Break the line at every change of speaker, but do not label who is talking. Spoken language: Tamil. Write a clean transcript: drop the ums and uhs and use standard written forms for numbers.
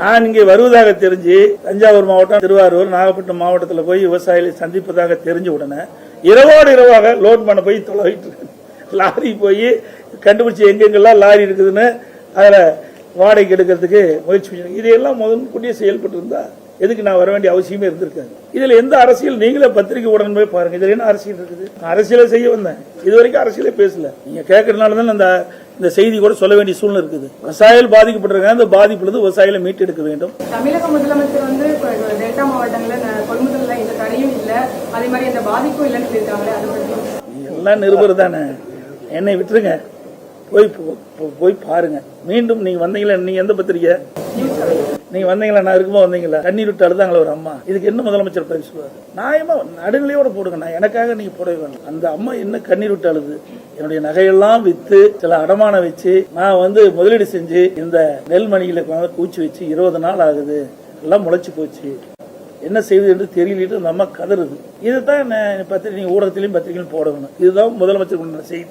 நான் இங்கே வருவதாக தெரிஞ்சு தஞ்சாவூர் மாவட்டம், திருவாரூர், நாகப்பட்டினம் மாவட்டத்தில் போய் விவசாயிகளை சந்திப்பதாக தெரிஞ்ச உடனே இரவோடு இரவாக லோட் பண்ண போய் தொலைவிட்டு லாரி போய் கண்டுபிடிச்சி எங்கெங்கெல்லாம் லாரி இருக்குதுன்னு அதில் வாடகைக்கு எடுக்கிறதுக்கு முயற்சி பண்ணி இதையெல்லாம் முதன்கூட்டியே செயல்பட்டு இருந்தா எதுக்கு நான் வர வேண்டிய அவசியமே இருந்திருக்காது. இதுல எந்த அரசியல், நீங்களே பத்திரிகை உடனே போய் பாருங்க, இதுல என்ன அரசியல் இருக்குது? அரசியலை செய்ய வந்தேன், இது வரைக்கும் அரசியலே பேசல. நீங்க கேட்கறதுனால தான் இந்த செய்தி கூட சொல்ல வேண்டிய சூழ்நிலை இருக்குது. விவசாயிகள் பாதிக்கப்பட்டிருக்காங்க, அந்த பாதிப்புல விவசாயிகளை மீட்டெடுக்க வேண்டும்.
தமிழக முதலமைச்சர் வந்து டெல்டா மாவட்டங்களில் கொள்முதல் எந்த தடையும் இல்லை, அதே மாதிரி எந்த பாதிப்பும் இல்லைன்னு சொல்லியிருக்காங்களே,
எல்லாம் நிருபர் தானே. என்னை விட்டுருங்க, போய் பாருங்க. மீண்டும் நீங்க வந்தீங்களா? நீங்க எந்த பத்திரிக்கை நீங்க வந்தீங்களா? நான் இருக்கும்போது வந்தீங்களா? தண்ணீர் விட்டு அழுதாங்களா ஒரு அம்மா? இதுக்கு என்ன முதலமைச்சர் பதில் சொல்லுவார்? நியாயமா நடுநிலையோட போடுங்க. நான் எனக்காக நீங்க போடவே வேணும். அந்த அம்மா என்ன கண்ணீர் விட்டு அழுது, என்னுடைய நகையெல்லாம் வித்து சில அடமானம் வச்சு நான் முதலீடு செஞ்சு இந்த நெல்மணிகளை பூச்சி வச்சு 20 நாள் ஆகுது, எல்லாம் முளைச்சு போச்சு, என்ன செய்வது என்று தெரியல. அந்த அம்மா கதறுது. இதுதான் பத்திரிகை, ஊடகத்திலையும் பத்திரிகையும் போடணும். இதுதான் முதலமைச்சர் செய்தி.